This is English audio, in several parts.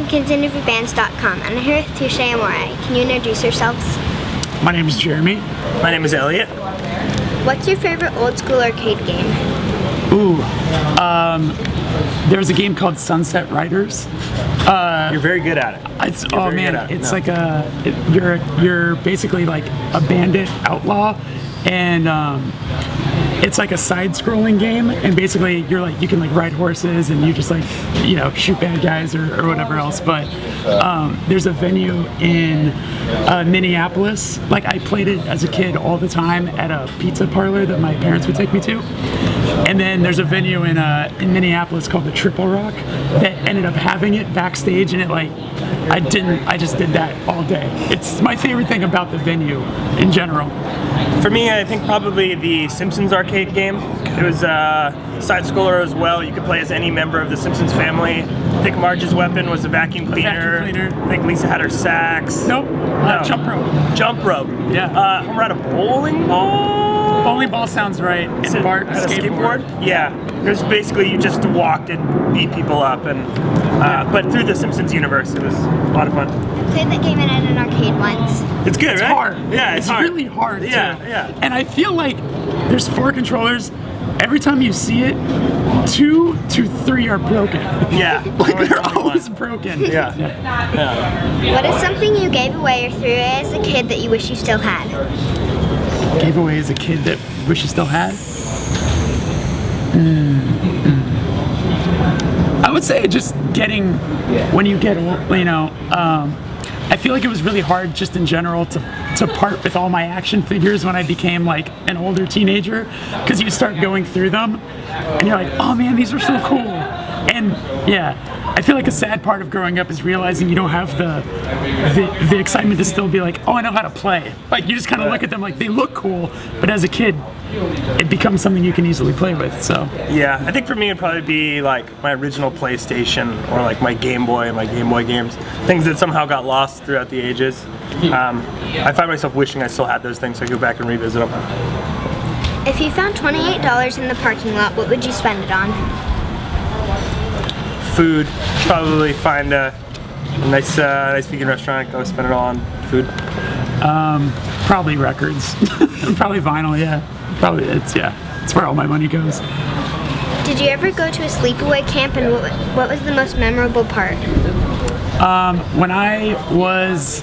KidsInterviewBands.com, and I'm here with Touché Amoré. Can you introduce yourselves? My name is Jeremy. My name is Elliot. What's your favorite old school arcade game? There was a game called Sunset Riders. You're very good at it. You're basically like a bandit outlaw, and it's like a side-scrolling game, and basically you can ride horses and you just shoot bad guys or whatever else. But there's a venue in Minneapolis. I played it as a kid all the time at a pizza parlor that my parents would take me to. And then there's a venue in Minneapolis called the Triple Rock that ended up having it backstage, and I just did that all day. It's my favorite thing about the venue in general. For me, I think probably the Simpsons arcade game. It was a side-scroller as well. You could play as any member of the Simpsons family. I think Marge's weapon was a vacuum cleaner. I think Lisa had her sax. Nope. No. Jump rope. Jump rope. Yeah. Home run a bowling ball. Bowling ball sounds right. And Bart a skateboard. Yeah. There's basically you just walked and beat people up, and but through the Simpsons universe, it was a lot of fun. I played that game at an arcade once. It's good, It's right? hard. Yeah, it's hard. really hard. Yeah, too. yeah. And I feel like there's 4 controllers. Every time you see it, 2 to 3 are broken. Yeah. They're always broken. Yeah. What is something you gave away or threw away as a kid that you wish you still had? Gave away as a kid that wish you still had? I would say just getting, when you get old, I feel like it was really hard just in general to part with all my action figures when I became an older teenager, because you start going through them and you're like, oh man, these are so cool. And yeah, I feel like a sad part of growing up is realizing you don't have the excitement to still be like, oh, I know how to play. You just kind of look at them like they look cool, but as a kid, it becomes something you can easily play with. So yeah, I think for me it'd probably be my original PlayStation or my Game Boy and my Game Boy games, things that somehow got lost throughout the ages. I find myself wishing I still had those things, so I go back and revisit them. If you found $28 in the parking lot, what would you spend it on? Food. Probably find a nice vegan restaurant, go spend it all on food. probably records. Probably vinyl. Yeah, probably it's where all my money goes. Did you ever go to a sleepaway camp, and what was the most memorable part? When I was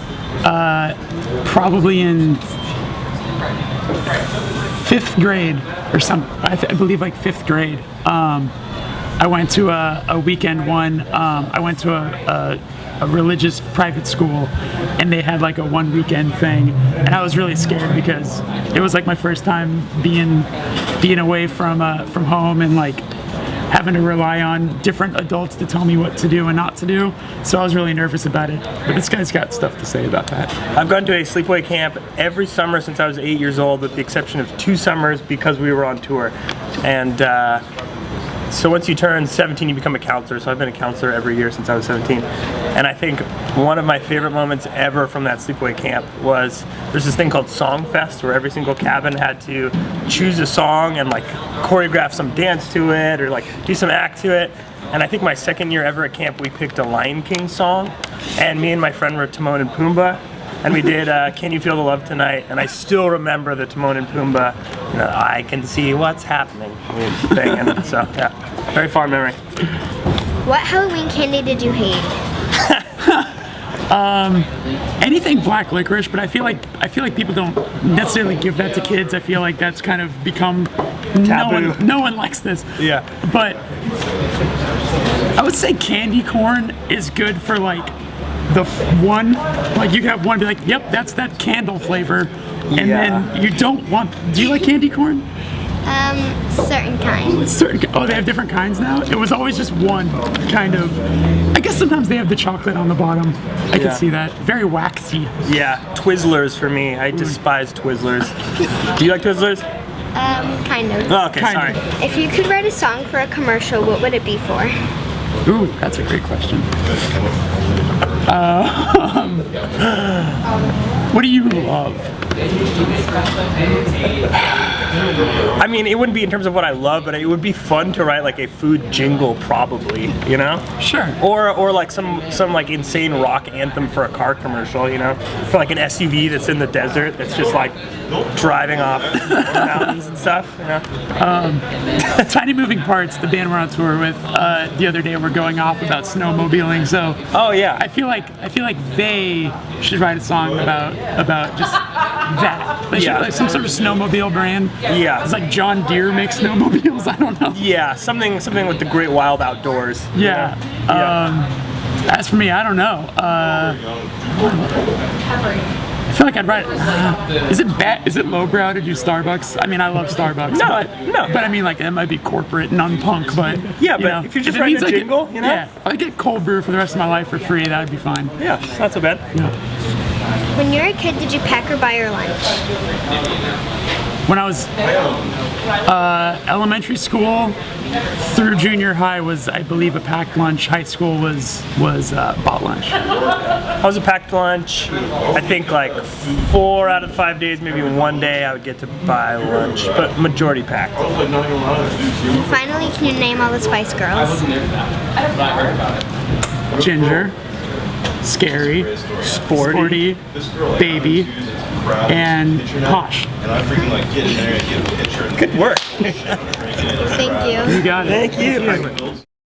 probably in 5th grade or something, I believe 5th grade, I went to a weekend one. I went to a religious private school, and they had a 1 weekend thing, and I was really scared because it was my first time being away from home and having to rely on different adults to tell me what to do and not to do. So I was really nervous about it. But this guy's got stuff to say about that. I've gone to a sleepaway camp every summer since I was 8 years old, with the exception of 2 summers because we were on tour. And so once you turn 17, you become a counselor. So I've been a counselor every year since I was 17. And I think one of my favorite moments ever from that sleepaway camp was there's this thing called Song Fest, where every single cabin had to choose a song and choreograph some dance to it or do some act to it. And I think my 2nd year ever at camp, we picked a Lion King song, and me and my friend were Timon and Pumbaa. And we did Can You Feel the Love Tonight? And I still remember the Timon and Pumbaa, I can see what's happening thing. And so, yeah, very fond memory. What Halloween candy did you hate? Anything black licorice, but I feel like people don't necessarily give that to kids. I feel like that's kind of become taboo. No one likes this. Yeah. But I would say candy corn is good for the one, you can have one be yep, that's that candle flavor, and then you don't want. Do you like candy corn? Certain kinds. Oh, they have different kinds now? It was always just one kind of. I guess sometimes they have the chocolate on the bottom. I can see that. Very waxy. Yeah, Twizzlers for me. I despise Twizzlers. Do you like Twizzlers? Kind of. Oh, okay, Kind sorry. of. If you could write a song for a commercial, what would it be for? Ooh, that's a great question. What do you love? I mean, it wouldn't be in terms of what I love, but it would be fun to write like a food jingle, probably. You know? Sure. Or like some like insane rock anthem for a car commercial. You know, for like an SUV that's in the desert that's just like driving off mountains and stuff. You know? Tiny Moving Parts, the band we're on tour with, the other day were going off about snowmobiling. So Oh yeah. I feel like they should write a song about just that. They should, Yeah. like some sort of snowmobile brand. Yeah. It's like John Deere makes snowmobiles. I don't know. Yeah, something with the great wild outdoors. you Yeah. know? Yeah. As for me, I don't know. I feel like I'd write. Is it lowbrow to do Starbucks? I mean, I love Starbucks. No. But I mean, like, it might be corporate, non-punk. But Yeah, you but know, if you're just it writing means a I get- jingle, you know? Yeah. If I get cold brew for the rest of my life for free, that would be fine. Yeah, it's not so bad. Yeah. When you were a kid, did you pack or buy your lunch? When I was elementary school through junior high was, I believe, a packed lunch. High school was bought lunch. I was a packed lunch. I think like 4 out of 5 days, maybe one day I would get to buy lunch, but majority packed. And finally, can you name all the Spice Girls? Ginger, Scary, Sporty, Baby, and Posh. Good work. Thank you. You got it. Thank you.